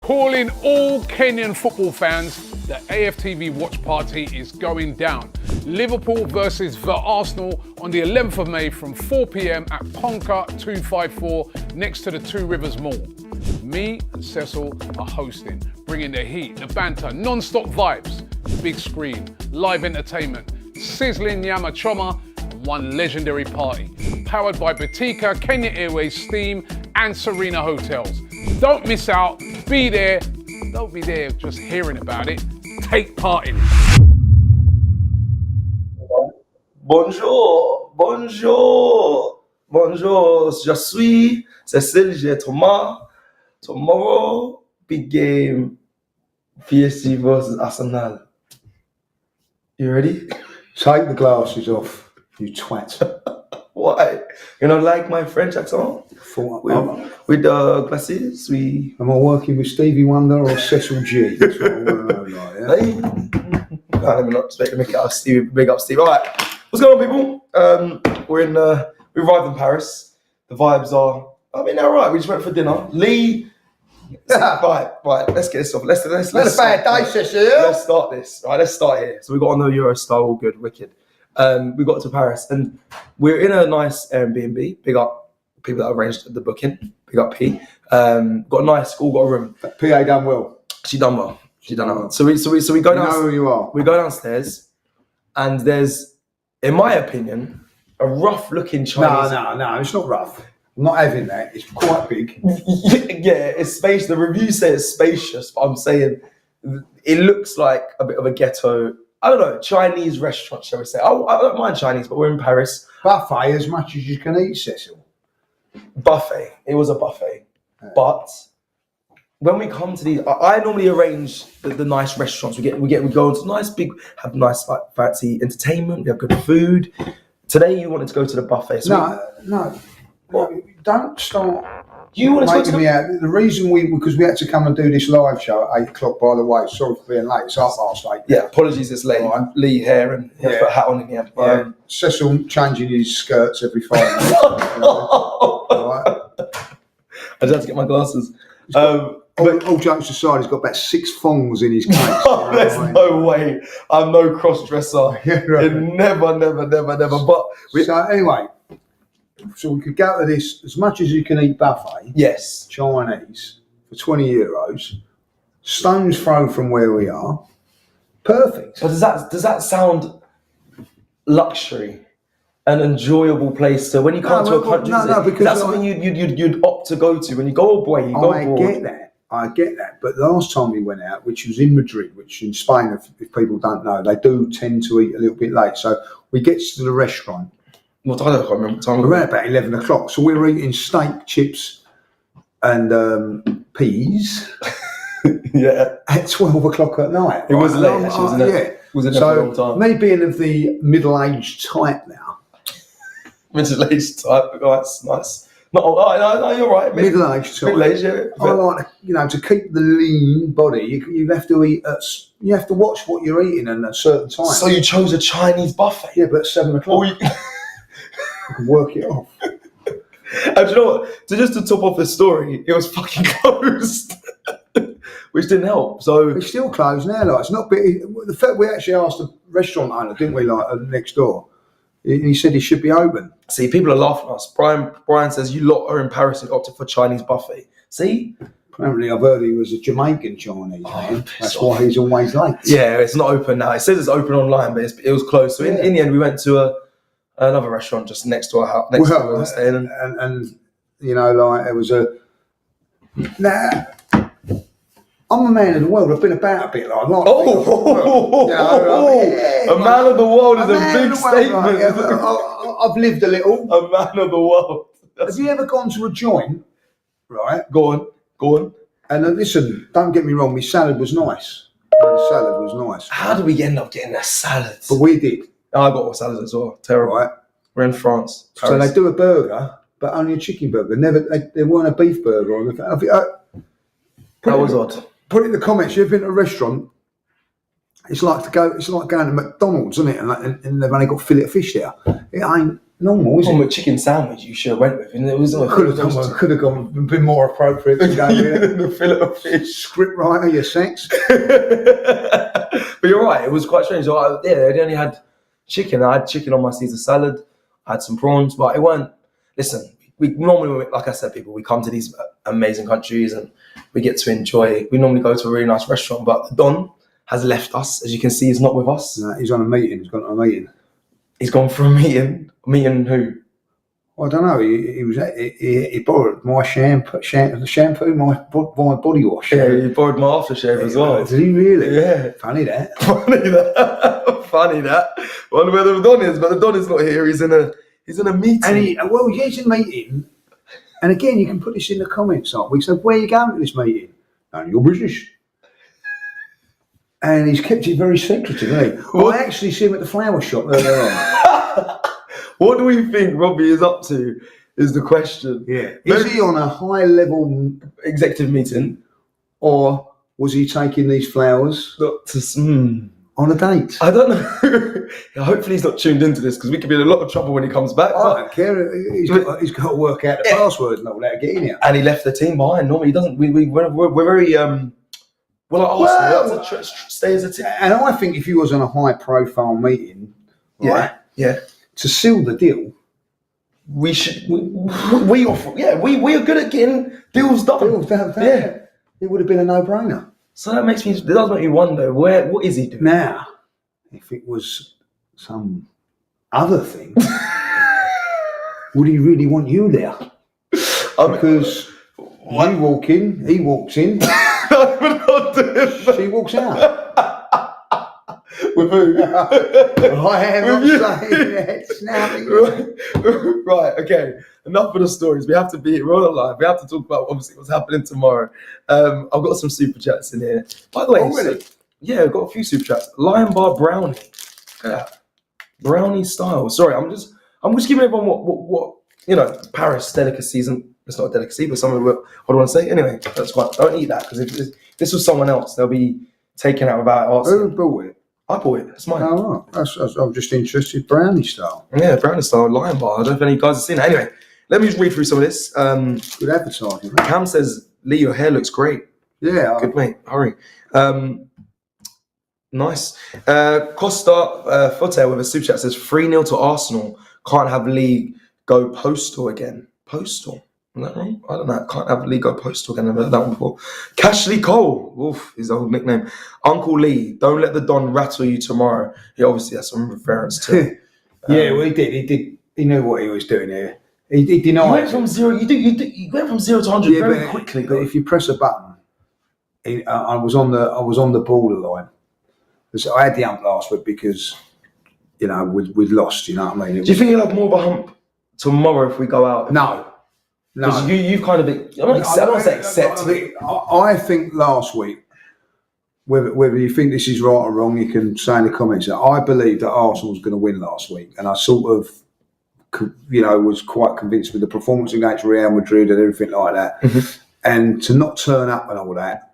Calling all Kenyan football fans, the AFTV watch party is going down. Liverpool versus the Arsenal on the 11th of May from 4 p.m. at Ponca 254 next to the Two Rivers Mall. Me and Cecil are hosting, bringing the heat, the banter, non-stop vibes, big screen, live entertainment, sizzling nyama choma, and one legendary party. Powered by Batika, Kenya Airways, Steam, and Serena Hotels. Don't miss out, be there. Don't be there just hearing about it. Take part in it. Bonjour, bonjour, bonjour. Je suis Cecil, j'ai Thomas. Tomorrow, big game. PSG versus Arsenal. You ready? Take the glasses off, you twat. Why? You know, like my French accent? With the glasses, Am I working with Stevie Wonder or Cecil G? That's what I want to know, like, yeah? Hey. No, let me not make it out of Steve. Big up, Steve. All right, what's going on, people? We arrived in Paris. The vibes are, they're all right. We just went for dinner. Lee. Right. Let's get this off. Let's a bad day, Cecil. Let's start this. Right, let's start here. So we got on the Eurostar, all good, wicked. We got to Paris and we're in a nice Airbnb. Big up people that arranged the booking. Big up P. Got a nice school, got a room. PA done well. She done well. So we go down. You know who you are. We go downstairs, and there's, in my opinion, a rough looking Chinese. No, it's not rough. I'm not having that. It's quite big. Yeah, it's spacious. The reviews say it's spacious, but I'm saying it looks like a bit of a ghetto. I don't know, Chinese restaurant, shall we say. I don't mind Chinese, but we're in Paris. Buffet as much as you can eat, Cecil. Buffet. It was a buffet. Yeah. But when we come to these, I normally arrange the nice restaurants. We go into nice big, have nice like fancy entertainment. We have good food. Today you wanted to go to the buffet. So no. Don't start. You want to go to the reason because we had to come and do this live show at 8 o'clock, by the way. Sorry for being late. It's 8:30. Yeah, apologies, it's late. Right. Lee hair and put a hat on in here. Cecil changing his skirts every 5 minutes. Right. I just had to get my glasses. All jokes aside, he's got about 6 thongs in his case. There's no way. I'm no cross dresser. Never. But anyway. So we could go to this as much as you can eat buffet. Yes. Chinese for €20. Stone's throw from where we are. Perfect. But does that sound luxury? An enjoyable place to when you come to a country? No, because that's something you'd opt to go to when you go away. I get that. But last time we went out, which was in Madrid, which in Spain, if people don't know, they do tend to eat a little bit late. So we get to the restaurant. What time? I can't remember what time. Around about 11 o'clock. So we were eating steak, chips, and peas. Yeah. At 12 o'clock at night. It was late, actually, wasn't it? Yeah. Was it for a long time? Me being of the middle-aged type now. Middle-aged type. Oh, that's nice. No, you're right. Middle-aged type. Middle-aged, yeah. I like, to keep the lean body, you have to eat you have to watch what you're eating at a certain time. So you chose a Chinese buffet? Yeah, but at 7 o'clock. I can work it off. And you know what? Just to top off the story, it was fucking closed, which didn't help. So it's still closed now. Like it's not. The fact we actually asked the restaurant owner, didn't we? Like next door, he said he should be open. See, people are laughing at us. Brian says you lot are in Paris and opted for Chinese buffet. See. Apparently, I've heard he was a Jamaican Chinese man. That's why he's always late. Yeah, it's not open now. It says it's open online, but it was closed. So in the end, we went to another restaurant just next to our house. Next to where we were staying. And it was a. Nah, I'm a man of the world. I've been about a bit. A man of the world is a big statement. I've lived a little. A man of the world. Have you ever gone to a joint? Right. Go on. And listen, don't get me wrong. My salad was nice. The salad was nice. How did we end up getting a salad? But we did. I got a salad as well. Terrible. Right. We're in France. Paris. So they do a burger, but only a chicken burger. They weren't a beef burger. That was odd. Put it in the comments. You've been to a restaurant. It's like going to McDonald's, isn't it? And they've only got fillet of fish there. It ain't normal, is From it? a chicken sandwich you should have went with, and it was Could have gone, been more appropriate to go with the fillet of fish. Script writer, your sex. But you're right, it was quite strange. So they only had chicken. I had chicken on my Caesar salad. I had some prawns, but it weren't. Listen, we normally, like I said, people, we come to these amazing countries and we get to enjoy. We normally go to a really nice restaurant, but Don has left us. As you can see, he's not with us. No, he's on a meeting. He's gone to a meeting. He's gone for a meeting. Meeting who? I don't know. He borrowed my shampoo, my body wash. Yeah, he borrowed my aftershave as well. Did he really? Yeah. Funny that. Funny that. Wonder where the Don is, but the Don is not here. He's in a meeting. And he's in a meeting. And again, you can put this in the comments. We said, "Where are you going to this meeting?" None of your business. And he's kept it very secretive, hasn't he? I actually see him at the flower shop earlier on. What do we think Robbie is up to? Is the question. Yeah. Is he on a high-level executive meeting, or was he taking these flowers on a date? I don't know. Hopefully he's not tuned into this because we could be in a lot of trouble when he comes back. I don't care. He's got to work out the password and all that to get in here. And he left the team behind. Normally he doesn't. We're very we're like Arsenal. We have to stay as a team. And I think if he was on a high-profile meeting, right? Yeah. To seal the deal, we should. We offer. Yeah, we are good at getting deals done. Yeah, it would have been a no-brainer. So that makes me. It does make me wonder what is he doing now? If it was some other thing, would he really want you there? Because you walk in, he walks in, she walks out. With who? I am not saying that. Right, okay. Enough of the stories. We're on the line. We have to talk about obviously what's happening tomorrow. I've got some super chats in here. By the way, really? Yeah, I've got a few super chats. Lion Bar Brownie. Look at that. Brownie style. Sorry, I'm just giving everyone what Paris delicacies, and it's not a delicacy, but something what I want to say. Anyway, that's fine. Don't eat that because if this was someone else, they'll be taken out without asking. Who bought it? I bought it. It's mine. Oh, right. I'm just interested. Brownie style. Yeah, brownie style Lion Bar. I don't know if any guys have seen it. Anyway, let me just read through some of this. Good advertising. Mate. Cam says, "Lee, your hair looks great." Yeah. Good mate. Hurry. Nice. Costa Fote with a super chat says 3-0 to Arsenal. Can't have Lee go postal again. Postal. Is that wrong? I don't know. Can't have Lee go postal again. I've never heard that one before. Cashley Cole. Oof, his old nickname. Uncle Lee, don't let the Don rattle you tomorrow. He obviously has some reference to. Yeah, well, he did. He knew what he was doing here. He denied. You went from zero. You went from 0 to 100 very quickly. But if you press a button, I was on the borderline. So I had the hump last week because we'd lost. You know what I mean? Do you think you'll have more of a hump tomorrow if we go out? No. Because you've kind of been. I don't say accept. I think last week, whether you think this is right or wrong, you can say in the comments that I believe that Arsenal was going to win last week, and I sort of, was quite convinced with the performance against Real Madrid and everything like that, and to not turn up and all that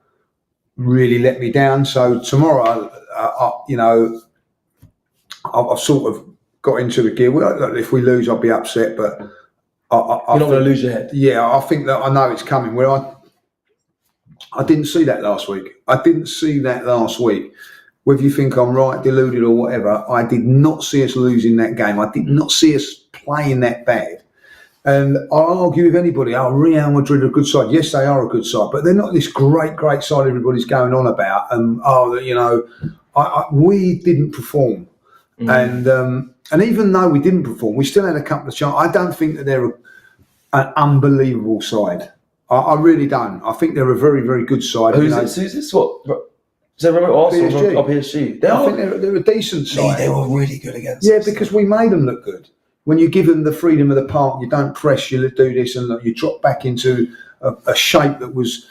really let me down. So tomorrow, I've sort of got into the gear. Well, if we lose, I'll be upset, but. You're not going to lose your head. Yeah, I think that I know it's coming. Where I didn't see that last week. Whether you think I'm right, deluded, or whatever, I did not see us losing that game. I did not see us playing that bad. And I'll argue with anybody. Real Madrid are a good side. Yes, they are a good side, but they're not this great side everybody's going on about. And we didn't perform. And even though we didn't perform, we still had a couple of chances. I don't think that they're an unbelievable side. I really don't. I think they're a very, very good side. Who's this? What? So remember Arsenal or PSG? I think they're a decent side. They were really good against us. Yeah, because we made them look good. When you give them the freedom of the park, you don't press, you do this, and you drop back into a shape that was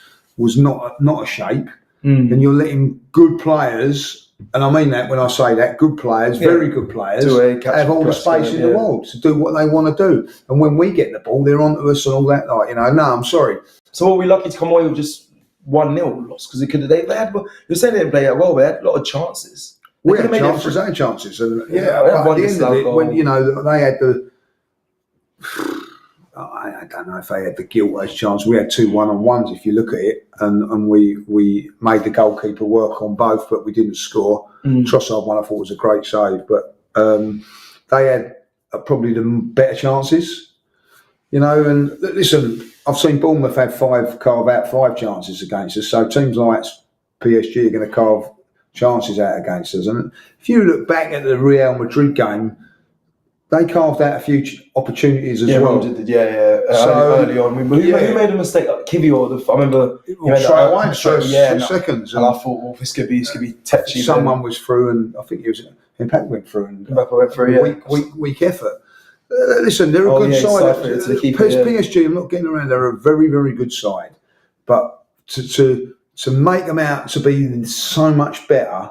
not a shape. And you're letting good players, and I mean that when I say that, good players, very good players, have all the space in the world to do what they want to do. And when we get the ball, they're onto us and all that. No, I'm sorry. So were we lucky to come away with just 1-0 loss? Because they had. You're saying they didn't play that well. They had a lot of chances. We had chances, and at the end of it, when they had I don't know if they had the gilt-edged chance. We had 2 one-on-ones, if you look at it, and we made the goalkeeper work on both, but we didn't score. Trossard one I thought was a great save, but they had probably the better chances. You know, and listen, I've seen Bournemouth carve out 5 chances against us, so teams like PSG are going to carve chances out against us. And if you look back at the Real Madrid game, they carved out a few opportunities as well. So, early on. Who made a mistake? Like Kivior, I remember. Straight away, the first 2 seconds. And I thought, well, this could be tetchy. Someone was through, and I think it was Impact went through. And Mbappe went through, weak effort. Listen, they're a good side. PSG, I'm not getting around. They're a very, very good side, but to make them out to be so much better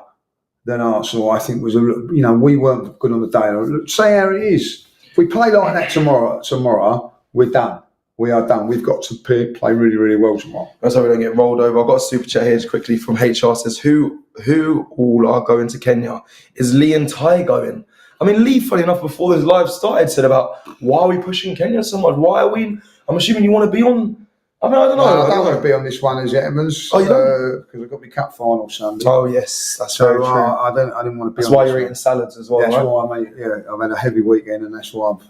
than Arsenal, I think was we weren't good on the day. Say how it is. If we play like that tomorrow, we're done. We are done. We've got to play really, really well tomorrow. That's how we don't get rolled over. I've got a super chat here just quickly from HR. Says who all are going to Kenya? Is Lee and Ty going? I mean, Lee, funny enough, before this live started, said about why are we pushing Kenya so much? Why are we? I'm assuming you want to be on. I mean, I don't know. No, I don't want to be on this one as Edmonds. Oh, you don't? Because I've got my cup final Sunday. Oh yes, that's very true. I didn't want to be. That's on why this you're one. eating salads as well. That's right? why I've had a heavy weekend, and that's why I've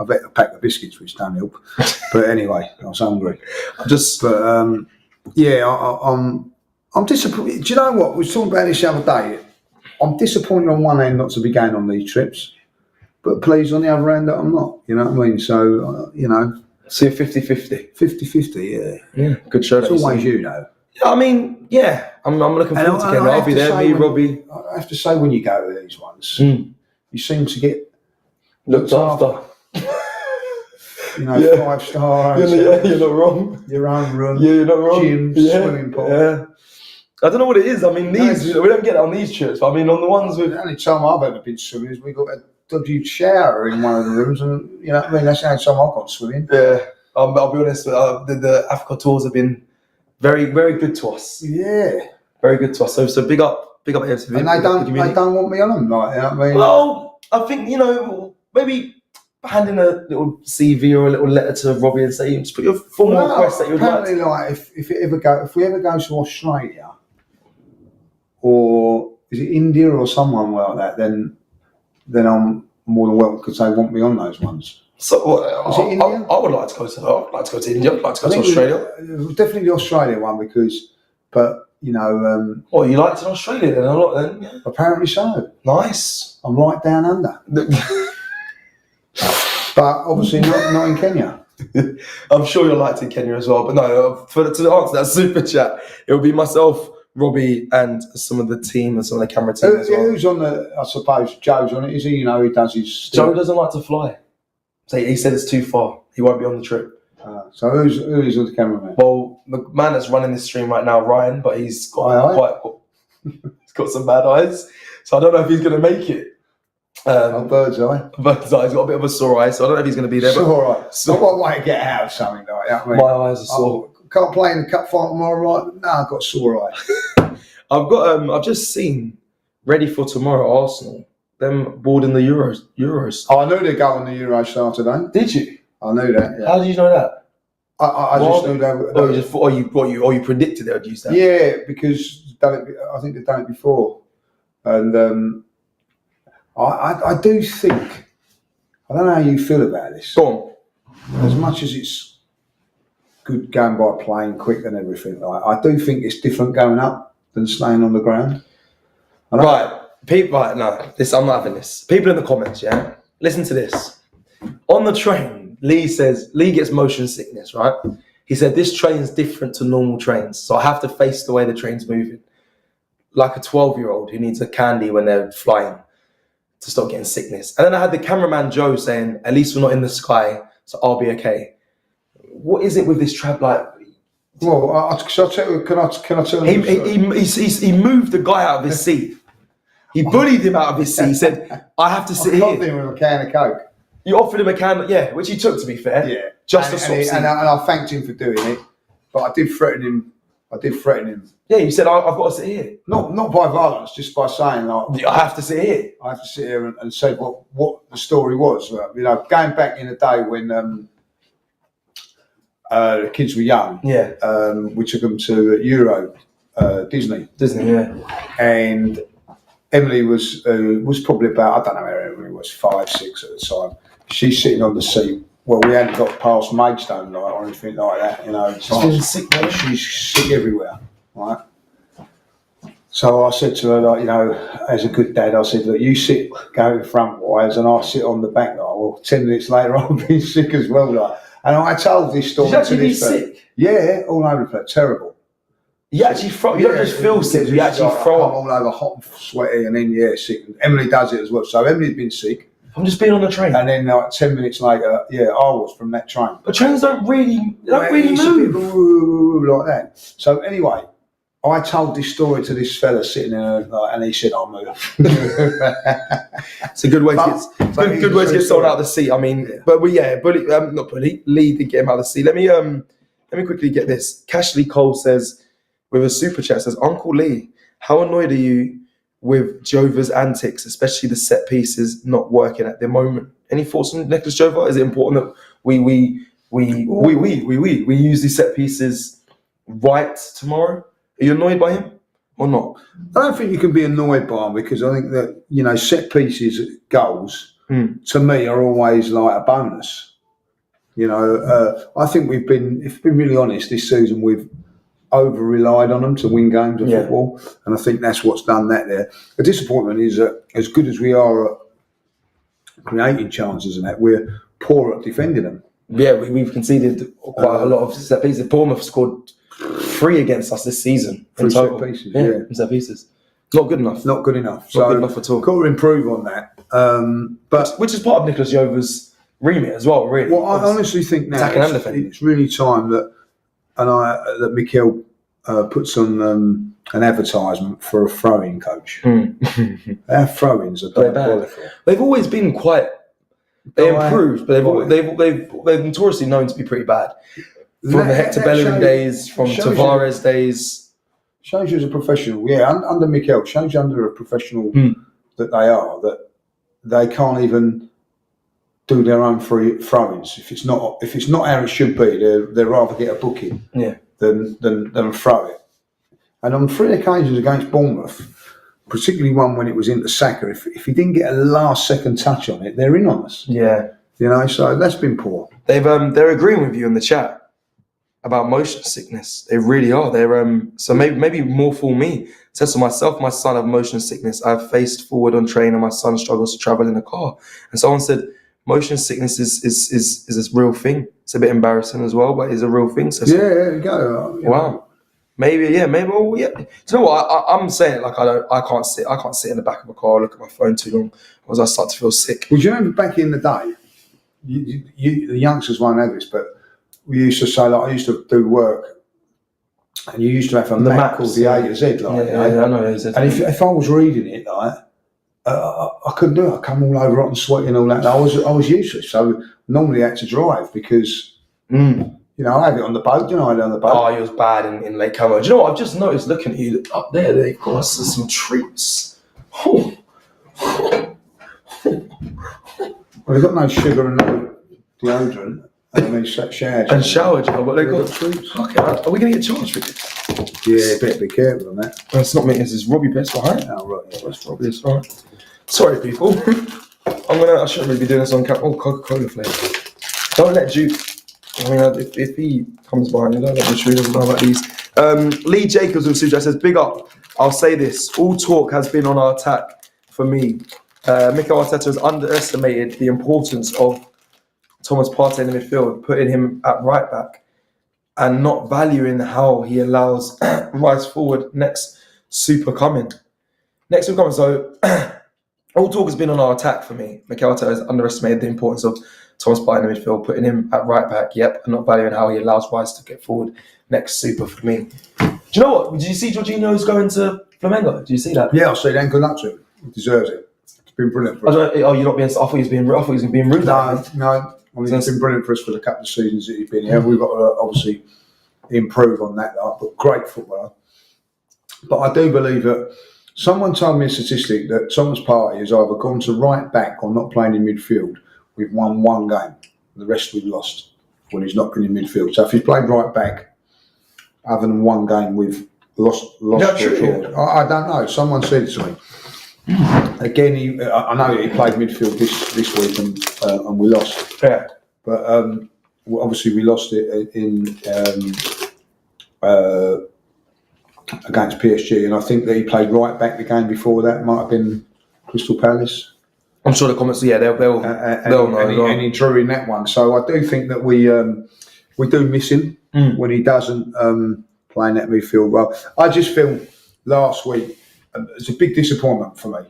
ate a pack of biscuits, which don't help. But anyway, I was hungry. I'm disappointed. Do you know what? We were talking about this the other day. I'm disappointed on one end not to be going on these trips, but pleased on the other end that I'm not. You know what I mean? So, So you're 50-50? 50-50, Yeah, good show. It's always you know. Yeah, I mean, yeah. I'm looking forward to Kenya. I'll be there, me, Robbie. I have to say, when you go to these ones, you seem to get looked after. 5-star. You're not wrong. Your own room. Yeah, you're not wrong. Gym, swimming pool. Yeah. I don't know what it is. I mean, we don't get it on these trips. But I mean, on the ones with... The only time I've ever been swimming is we got a dodgy shower in one of the rooms, and you know what I mean. That's the only time I've gone swimming. Yeah, I'll be honest. The Africa tours have been very, very good to us. Yeah, very good to us. So big up AFTV. And they don't want me on them, like, you know what I mean? Well, I think maybe hand in a little CV or a little letter to Robbie and say, just put your formal request that you'd like. Apparently, like if we ever go to Australia, or is it India or someone like that, then I'm more than welcome because they want me on those ones. So is it India? I would like to go to. I'd like to go to India. I'd like to go to Australia. Definitely the Australia one but you liked in Australia then a lot then? Yeah. Apparently so. Nice. I'm right down under. But obviously not in Kenya. I'm sure you're liked in Kenya as well. But no, to answer that super chat, it would be myself, Robbie, and some of the team and some of the camera team as well. Who's on I suppose Joe's on it, is he? He does his... Joe doesn't like to fly. So he said it's too far. He won't be on the trip. So who is the cameraman? Well, the man that's running this stream right now, Ryan, but he's got he's got some bad eyes. So I don't know if he's going to make it. Bird's eye. Bird's eye. He's got a bit of a sore eye, so I don't know if he's going to be there. Sore eye. So what way to get out of something like that? My eyes are sore. Can't play in the cup final tomorrow, right? No, I've got sore eye. I've just seen ready for tomorrow Arsenal. Them boarding the Euros. Oh, I knew they'd go on the Euros Saturday. Did you? I knew that. Yeah. How did you know that? I just knew that. You predicted they would use that? Yeah, because I think they've done it before, and I do think, I don't know how you feel about this. Go on. As much as it's good going by plane quick and everything, I do think it's different going up than staying on the ground. Right. I'm not having this. People in the comments, yeah? Listen to this. On the train, Lee gets motion sickness, right? He said, this train's different to normal trains, so I have to face the way the train's moving. Like a 12-year-old who needs a candy when they're flying to stop getting sickness. And then I had the cameraman, Joe, saying, at least we're not in the sky, so I'll be okay. What is it with this trap? Like, well, can I tell you? He moved the guy out of his seat. He bullied him out of his seat. He said, I have to sit here. I offered him a can of Coke. You offered him a can, which he took, to be fair. Yeah. Just to and I thanked him for doing it, but I did threaten him. I did threaten him. Yeah, you said I've got to sit here. Not by violence, just by saying like I have to sit here. I have to sit here and say what the story was. You know, going back in the day when the kids were young. Yeah. We took them to Euro, Disney. Disney, yeah. And Emily was probably about, I don't know how Emily was, 5, 6 at the time. She's sitting on the seat. Well, we hadn't got past Maidstone night or anything like that, you know. She's sick, man. She's sick everywhere, right? So I said to her, like, you know, as a good dad, I said, look, you sit going front wise and I sit on the back. Like, well, 10 minutes later, I've been sick as well. Like. And I told this story. Did you actually be sick? Yeah, all over the place. Terrible. You actually throw, you don't just feel sick, you actually throw up. I'm all over hot and sweaty and then, yeah, sick. Emily does it as well. So Emily's been sick. I'm just being on the train. And then like 10 minutes later, yeah, I was from that train. But trains don't really move. Like that. So anyway, I told this story to this fella sitting there, like, and he said, "I'll move." It's a good way to get good way to get sold out of the seat. I mean, yeah. But Lee did get him out of the seat. Let me quickly get this. Cashley Cole says with a super chat, says, Uncle Lee, how annoyed are you with Jova's antics, especially the set pieces not working at the moment? Any thoughts on Nicholas Jova? Is it important that we use these set pieces right tomorrow? Are you annoyed by him or not? I don't think you can be annoyed by him because I think that, you know, set pieces goals to me are always like a bonus. You know, I think we've been, if we're really honest, this season we've over relied on them to win games of football, and I think that's what's done that there. The disappointment is that as good as we are at creating chances and that, we're poor at defending them. Yeah, we've conceded quite a lot of set pieces. Bournemouth scored 3 against us this season. 3 set pieces, yeah. Set pieces. Not good enough. Not good enough. Not good enough at all. Got to improve on that. But which is part of Nicholas Jova's remit as well, really. Well, I honestly think now it's really time that Mikel puts on an advertisement for a throwing coach. Our throw-ins are diabolical. They've always been quite. They improved, but they've notoriously known to be pretty bad. From the Hector Bellerin days, from Tavares days. Shows you as a professional, yeah. Under Mikel, shows you under a professional that they are, that they can't even do their own free throw-ins. If it's not how it should be, they'd rather get a booking than throw it. And on 3 occasions against Bournemouth, particularly one when it was into Saka, if he didn't get a last second touch on it, they're in on us. Yeah. You know, so that's been poor. They're agreeing with you in the chat about motion sickness. They really are. They're so maybe more for me. It says to myself, my son have motion sickness. I've faced forward on train and my son struggles to travel in a car. And someone said motion sickness is a real thing. It's a bit embarrassing as well, but it's a real thing. So there you go. Wow. Maybe. Do you know what? I'm saying, like, I can't sit in the back of a car, look at my phone too long, because I start to feel sick. Well, do you remember back in the day, the youngsters won't have this, but we used to say, like, I used to do work, and you used to have a map called the A to Z, like, I know A to Z. And if I was reading it, like, I couldn't do it. I'd come all over hot and sweaty and all that. I was useless, so normally I had to drive because, you know, I had it on the boat. You know, I had it on the boat. Oh, it was bad in Lake Como. Do you know what? I've just noticed looking at you up there. They've got us some treats. Well, they've got no sugar and no deodorant. Shower gel, but they've got treats. Okay, are we going to get charged for this? Yeah, better be careful on that. Well, it's not me. This is Robbie best, right? Oh, right. Yeah, that's Robbie. It's all right. Sorry, people. I shouldn't really be doing this on camera. Oh, Coca-Cola flavour. Don't let Duke. I mean, if he comes behind you, don't let the tree doesn't know about these. Lee Jacobs with Suja says, big up. I'll say this. All talk has been on our attack for me. Mikel Arteta has underestimated the importance of Thomas Partey in the midfield, putting him at right back and not valuing how he allows Rice forward next super coming. So all talk has been on our attack for me. Mikel Arteta has underestimated the importance of Thomas Partey in the midfield, putting him at right back, and not valuing how he allows Rice to get forward next super for me. Do you know what? Did you see Jorginho's going to Flamengo? Did you see that? Yeah, I see that. Good luck to him. He deserves it. It's been brilliant for us. You're not being. I thought he was being rude. No. I mean, it's been brilliant for us for the couple of seasons that he's been here. We've got to obviously improve on that, but great footballer. But I do believe that someone told me a statistic that Thomas Partey has either gone to right back or not playing in midfield. We've won one game. The rest we've lost when he's not been in midfield. So if he's played right back, other than one game, we've lost. I don't know. Someone said it to me. Again, I know he played midfield this week and we lost. Yeah. But obviously we lost it in against PSG, and I think that he played right back the game before that. Might have been Crystal Palace. I'm sure the comments, they'll know. And he drew in that one. So I do think that we do miss him when he doesn't play in that midfield role. I just feel last week it's a big disappointment for me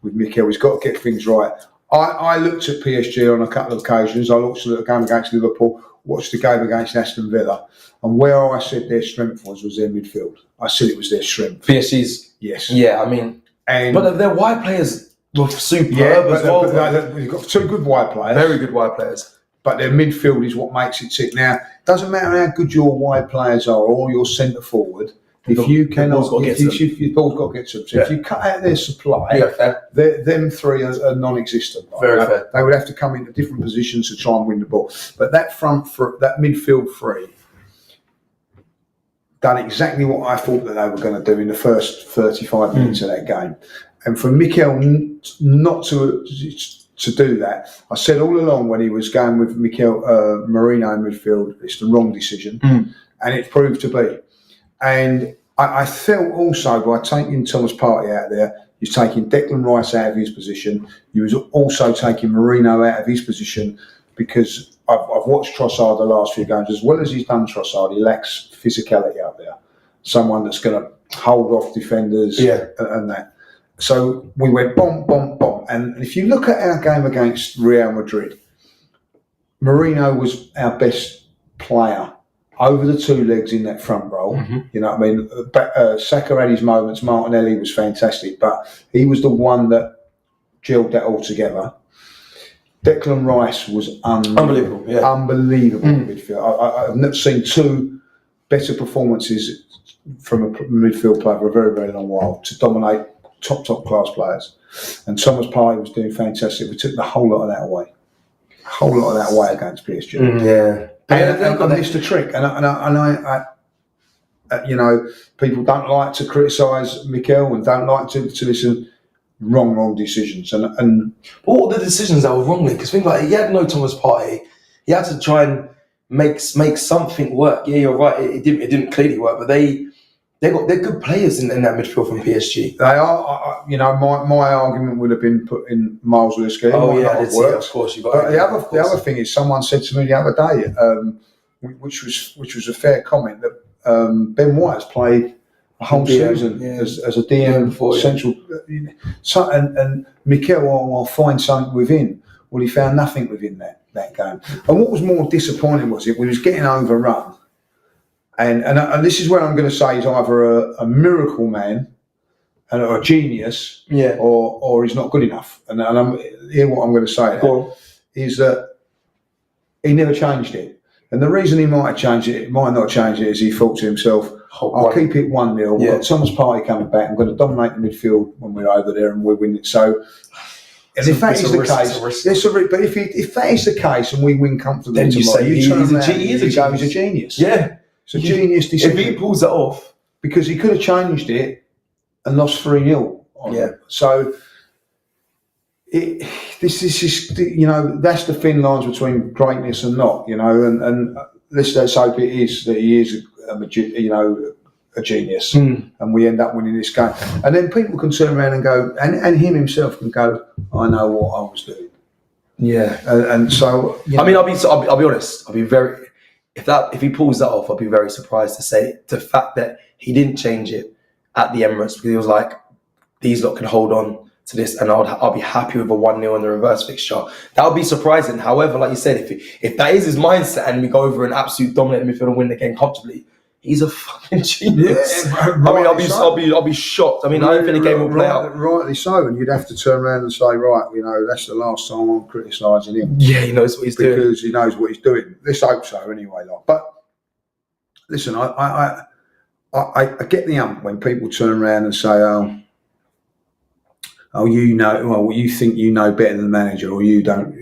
with Mikel. He's got to get things right. I looked at PSG on a couple of occasions. I looked at the game against Liverpool, watched the game against Aston Villa, and where I said their strength was their midfield. I said it was their strength. PSG's? Yes. Yeah, I mean, but their wide players were superb as well. You've got two good wide players. Very good wide players. But their midfield is what makes it tick. Now, it doesn't matter how good your wide players are or your centre forward. If you cannot, your ball's got to get to them. So if you cut out their supply, them three are non-existent. Very fair. They would have to come into different positions to try and win the ball. But that that midfield three done exactly what I thought that they were going to do in the first 35 minutes of that game. And for Mikel not to do that, I said all along when he was going with Marino in midfield, it's the wrong decision, and it proved to be. And I felt also by taking Thomas Partey out there, you're taking Declan Rice out of his position. You was also taking Marino out of his position because I've watched Trossard the last few games. As well as he's done Trossard, he lacks physicality out there. Someone that's going to hold off defenders and that. So we went bomb, bomb, bomb. And if you look at our game against Real Madrid, Marino was our best player over the two legs in that front row. You know what I mean? Saka had his moments. Martinelli was fantastic, but he was the one that gelled that all together. Declan Rice was unbelievable. Unbelievable in midfield. I've never seen two better performances from a midfield player for a very, very long while to dominate top class players. And Thomas Partey was doing fantastic. We took the whole lot of that away. Against PSG. And I missed a trick. And I you know, people don't like to criticise Mikel and don't like to listen. Wrong decisions. And what were the decisions that were wrong? Because think about it, he had no Thomas Partey. He had to try and make something work. Yeah, you're right. It didn't clearly work, but they're good players in that midfield from PSG. They are. You know, my argument would have been put in Miles Lewis. Oh yeah, of course. But the other thing is, someone said to me the other day, which was a fair comment, that Ben White has played a whole season as a DM before, central. So, and Mikel will find something within. Well, he found nothing within that game. And what was more disappointing was we was getting overrun. And this is where I'm going to say he's either a miracle man or a genius, or he's not good enough. And here what I'm going to say is that he never changed it. And the reason he might have changed it, might not change it, is he thought to himself, I'll keep it 1-0. We've got Thomas Partey coming back. I'm going to dominate the midfield when we're over there and we'll win it. So, and if that is the case, but if that is the case and we win comfortably, then you say he's a genius. Yeah. It's a genius decision. If he pulls it off. Because he could have changed it and lost 3-0. So, this is, you know, that's the thin lines between greatness and not, you know, and let's hope it is that he is a genius, and we end up winning this game. And then people can turn around and go, and him himself can go, I know what I was doing. Yeah, and so I mean, I'll be honest. I'll be very if he pulls that off, I'll be very surprised to say the fact that he didn't change it at the Emirates because he was like, these lot can hold on to this, and I'll be happy with a 1-0 in the reverse fixture. That would be surprising. However, like you said, if that is his mindset and we go over an absolute dominant midfield and win the game comfortably, he's a fucking genius. I mean, I'll be shocked. I mean, I don't think the game will play out. Rightly so, and you'd have to turn around and say, right, you know, that's the last time I'm criticising him. Yeah, he knows what he's doing because he knows what he's doing. Let's hope so, anyway. But listen, I get the ump when people turn around and say, oh, you know, well, you think you know better than the manager, or you don't,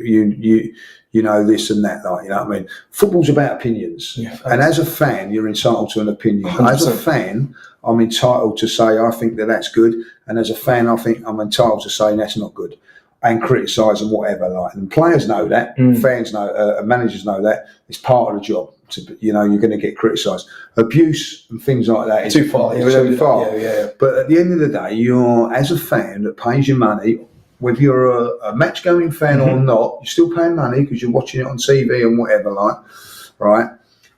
you know this and that, like, you know what I mean? Football's about opinions, and as a fan, you're entitled to an opinion. 100%. As a fan, I'm entitled to say I think that that's good, and as a fan, I think I'm entitled to say that's not good, and criticise and whatever. Like, and players know that, fans know, managers know that. It's part of the job. You know, you're going to get criticised. Abuse and things like that is Too far. Too far. Yeah. But at the end of the day, you're, as a fan that pays your money, whether you're a match-going fan or not, you're still paying money because you're watching it on TV and whatever, like, right?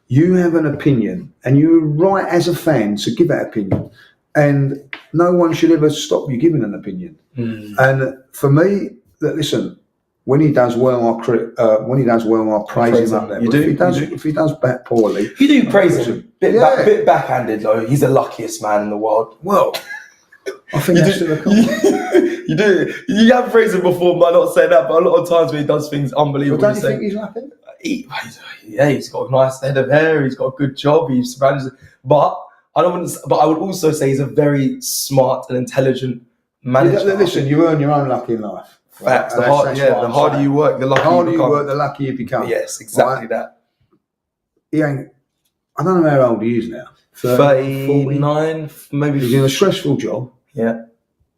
You have an opinion, and you're right as a fan to give that opinion. And no one should ever stop you giving an opinion. And for me, listen, when he does well, I praise him up there. If he does bat poorly, you do praise him. Bit backhanded though. He's the luckiest man in the world. Well, I think that's still a compliment. You do. You have praised him before, but not saying that. But a lot of times when he does things unbelievable, Well, don't you think he's lucky? He's got a nice head of hair. He's got a good job. He's surrounded. But I would also say he's a very smart and intelligent manager. Listen, you earn your own luck in life. Facts. The harder you work, the luckier you become. Yes, exactly that. He ain't. I don't know how old he is now. 39, maybe. He's in a stressful job. Yeah.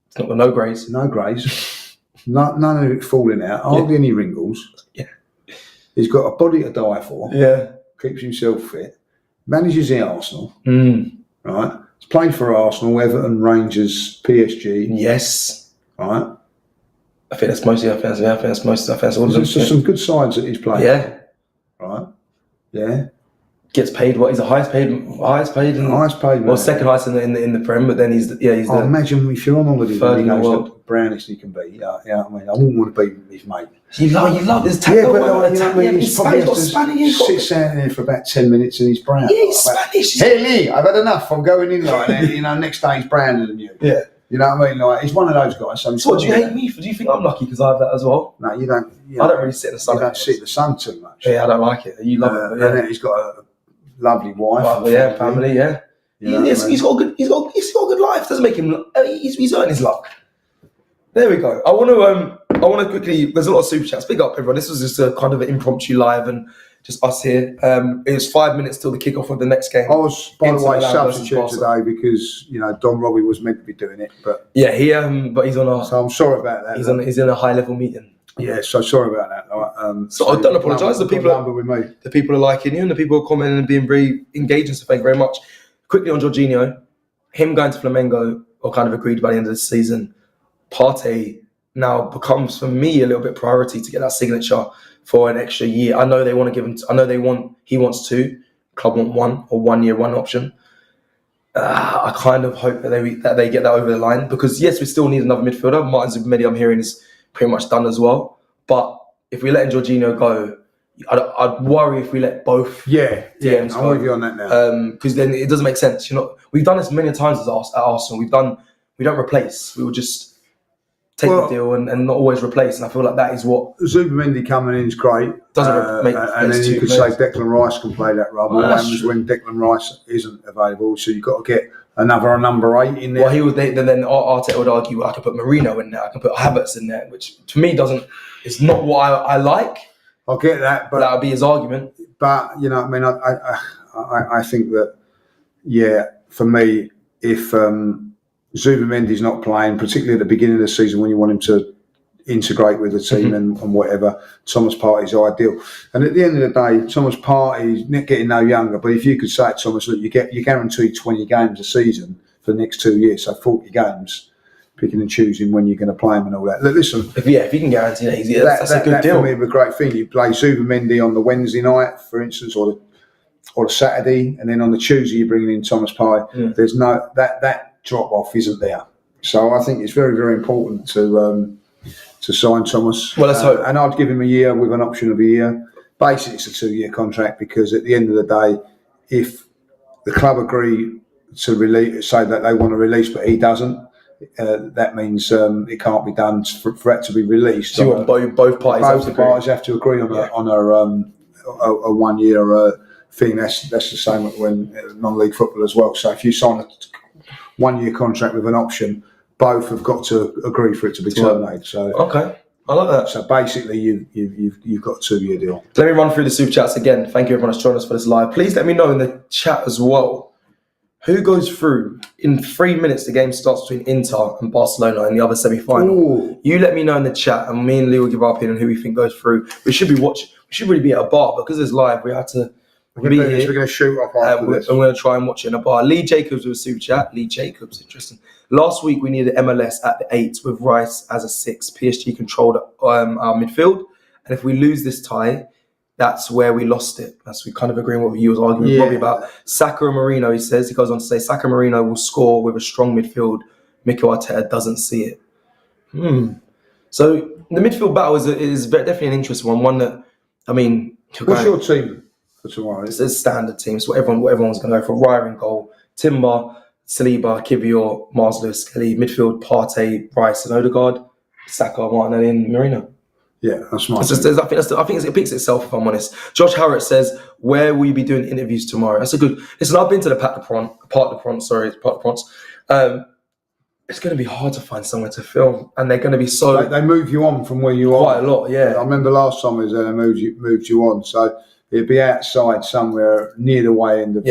It's not got no grace. No grace. None of it falling out. Hardly any wrinkles. Yeah. He's got a body to die for. Yeah. Keeps himself fit. Manages the Arsenal. Right. He's played for Arsenal, Everton, Rangers, PSG. Yes. Right. I think that's mostly our fans. I think that's most of our fans. All of them. There's some good sides that he's played. Yeah. Right. Yeah. Gets paid what? He's the highest paid, well, second highest in the Prem. But then he's imagine if you're on holiday, third he in the knows world. the brownest he can be. Yeah. I mean, I wouldn't want to be his mate. You love this. Yeah, but you know what I mean. He's Spanish. Sits down there for about 10 minutes and he's brown. Yeah, he's Spanish. Hey Lee, I've had enough. I'm going in like that. You know, next day he's browner than you. Yeah. You know what I mean? Like, he's one of those guys. So what, do you hate me for? Do you think I'm lucky because I have that as well? No, you don't. I don't really sit in the sun. You don't sit in the sun too much. Yeah, I don't like it. You love it. But and then he's got a lovely wife. Family. Yeah. He's got a good life. Doesn't make him. He's earned his luck. There we go. I want to quickly. There's a lot of super chats. Big up, everyone. This was just a kind of an impromptu live and just us here. It was 5 minutes till the kickoff of the next game. I was, by the way, substitute today because Don Robbie was meant to be doing it, but yeah, but he's on a. So I'm sorry about that. He's in a high level meeting. Yeah, so sorry about that. So I don't apologise. The people are liking you and the people are commenting and being very engaging. So thank you very much. Quickly on Jorginho, him going to Flamengo or kind of agreed by the end of the season. Partey now becomes for me a little bit priority to get that signature for an extra year. I know they want to give him. He wants 2. Club want 1 or 1 year, 1 option. I kind of hope that they get that over the line because yes, we still need another midfielder. Martin Zubimendi, I'm hearing, is pretty much done as well. But if we let Jorginho go, I'd worry if we let both. Yeah, I'm with you on that now. Because then it doesn't make sense. We've done this many times at Arsenal. We don't replace. We will just take the deal and not always replace. And I feel like that is what Zubimendi coming in is great. Doesn't make and then you could say Declan Rice can play that role. What happens when Declan Rice isn't available? So you've got to get another number 8 in there. Well, then Arteta would argue I could put Marino in there, I can put Havertz in there, which to me it's not what I like. I'll get that, but that would be his argument. But I think that for me, if Zubimendi's not playing, particularly at the beginning of the season when you want him to integrate with the team and whatever, Thomas Partey's ideal. And at the end of the day, Thomas Partey's not getting no younger, but if you could say to Thomas, look, you're guaranteed 20 games a season for the next 2 years, so 40 games, picking and choosing when you're going to play him and all that. Look, listen, if you can guarantee that's a good deal. For me, would be a great thing. You play Zubimendi on the Wednesday night, for instance, or the Saturday, and then on the Tuesday you're bringing in Thomas Partey. There's no that drop off isn't there. So I think it's very, very important to sign Thomas. Well, let's hope. And I'd give him a year with an option of a year. Basically, it's a 2-year contract because at the end of the day, if the club agree to release, say that they want to release, but he doesn't, that means it can't be done for it to be released. So both parties have to agree on a 1 year think that's the same when non-league football as well. So if you sign a 1-year contract with an option, both have got to agree for it to be terminated. So okay, I like that. So basically, you've got a 2-year deal. Let me run through the super chats again. Thank you everyone that's joined us for this live. Please let me know in the chat as well. Who goes through in 3 minutes? The game starts between Inter and Barcelona in the other semi-final. Ooh. You let me know in the chat, and me and Lee will give our opinion on who we think goes through. We should be watching. We should really be at a bar, but because it's live, we have to. We're going to shoot off afterwards. I'm going to try and watch it in a bar. Lee Jacobs with a super chat. Lee Jacobs, interesting. Last week we needed MLS at the 8 with Rice as a 6. PSG controlled our midfield, and if we lose this tie, that's where we lost it. That's we kind of agreeing with what he was arguing with Robbie about. Saka and Marino, he goes on to say, Saka and Marino will score with a strong midfield. Mikel Arteta doesn't see it. So the midfield battle is definitely an interesting one that, I mean... What's your team for tomorrow? It's a standard team. So what everyone's going to go for. Raya in goal, Timber, Saliba, Kivior, Mars Lewis, Kelly, midfield, Partey, Rice and Odegaard, Saka, Martinelli and Marino. Yeah, that's my. I think it picks itself, if I'm honest. Josh Harrett says, "Where will you be doing interviews tomorrow?" That's a good. Listen, I've been to the Parc des Princes. It's going to be hard to find somewhere to film, and they're going to be so. They move you on from where you are quite a lot. Yeah, I remember last time I was there, they moved you on, so it'd be outside somewhere near the way end of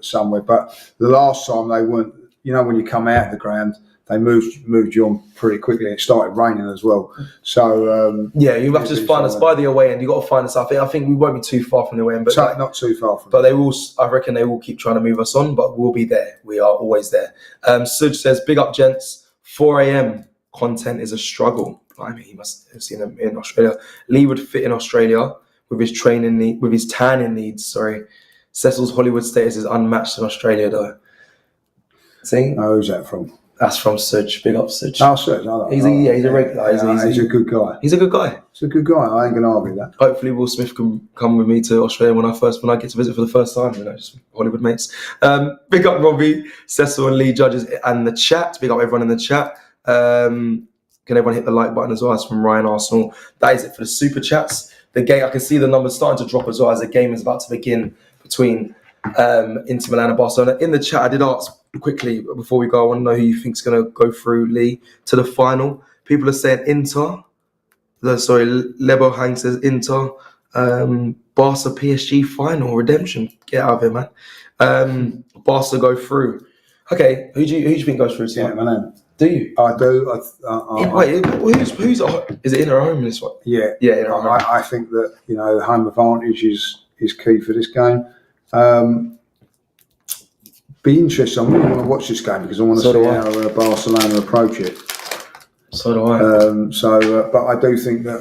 somewhere. But the last time they weren't. You know, when you come out of the ground, they moved you on pretty quickly. It started raining as well. So you have to just find us by the away end. You got to find us. I think we won't be too far from the away end, but not too far from. But they will. I reckon they will keep trying to move us on, but we'll be there. We are always there. Suj says, "Big up, gents. 4 a.m. content is a struggle." I mean, he must have seen them in Australia. Lee would fit in Australia with his tanning needs. Sorry, Cecil's Hollywood status is unmatched in Australia, though. See? Oh, who's that from? That's from Suj. Big up, Suj. Oh, Suj. He's a regular. He's a good guy. He's a good guy. He's a good guy. I ain't going to argue that. Hopefully, Will Smith can come with me to Australia when I get to visit for the first time. You know, just Hollywood mates. Big up Robbie, Cecil, and Lee judges and the chat. Big up everyone in the chat. Can everyone hit the like button as well? That's from Ryan Arsenal. That is it for the super chats. The game. I can see the numbers starting to drop as well as the game is about to begin between Inter Milan and Barcelona. In the chat, I did ask quickly before we go, I want to know who you think's going to go through, Lee, to the final. People are saying Inter. Lebo Hang says Inter. Barca PSG final redemption. Get out of here, man. Barca go through. Okay, who do you think goes through? Yeah, man. Do you? I do. Wait, who's is it in or home in this one? Yeah, in or home. I think that the home advantage is key for this game. Be interesting. I really want to watch this game because I want to see how Barcelona approach it. So do I. But I do think that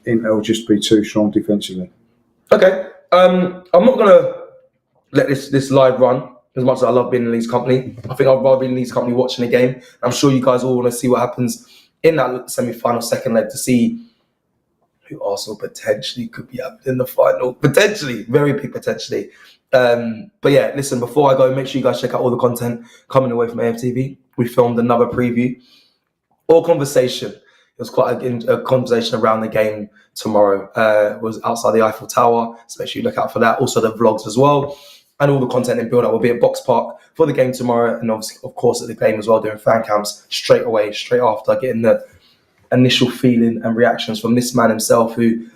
Inter will just be too strong defensively. Okay. I'm not gonna let this live run as much as I love being in Lee's company. I think I'd rather be in Lee's company watching the game. I'm sure you guys all want to see what happens in that semi-final second leg to see who Arsenal potentially could be in the final. Potentially, very big potentially. But yeah, listen, before I go, make sure you guys check out all the content coming away from AFTV. We filmed another preview or conversation. It was quite a conversation around the game tomorrow. It was outside the Eiffel Tower, so make sure you look out for that. Also the vlogs as well. And all the content and build-up will be at Box Park for the game tomorrow. And obviously, of course, at the game as well, doing fan cams straight after, getting the initial feeling and reactions from this man himself, who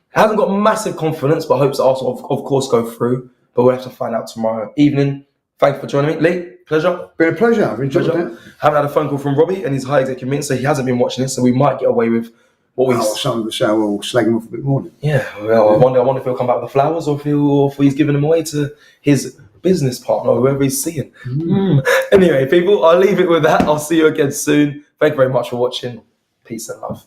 hasn't got massive confidence, but hopes that Arsenal, of course, go through. But we'll have to find out tomorrow evening. Thank you for joining me. Lee, pleasure. Been a pleasure. I've enjoyed it. Haven't had a phone call from Robbie and his high executive meeting, so he hasn't been watching this, so we might get away with what we... some of us will slag him off a bit more. Yeah, well, I wonder if he'll come back with the flowers or if he's giving them away to his business partner or whoever he's seeing. Anyway, people, I'll leave it with that. I'll see you again soon. Thank you very much for watching. Peace and love.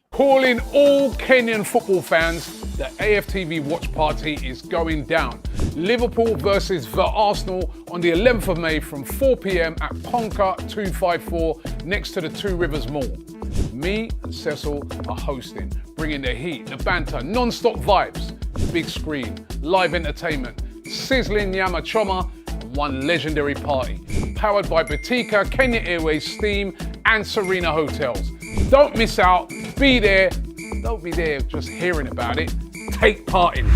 Calling all Kenyan football fans, the AFTV watch party is going down. Liverpool versus the Arsenal on the 11th of May from 4 p.m. at Ponca 254 next to the Two Rivers Mall. Me and Cecil are hosting, bringing the heat, the banter, non-stop vibes, big screen, live entertainment, sizzling nyama choma, and one legendary party. Powered by Batika, Kenya Airways, Steam, and Serena Hotels. Don't miss out. Be there. Don't be there just hearing about it. Take part in it.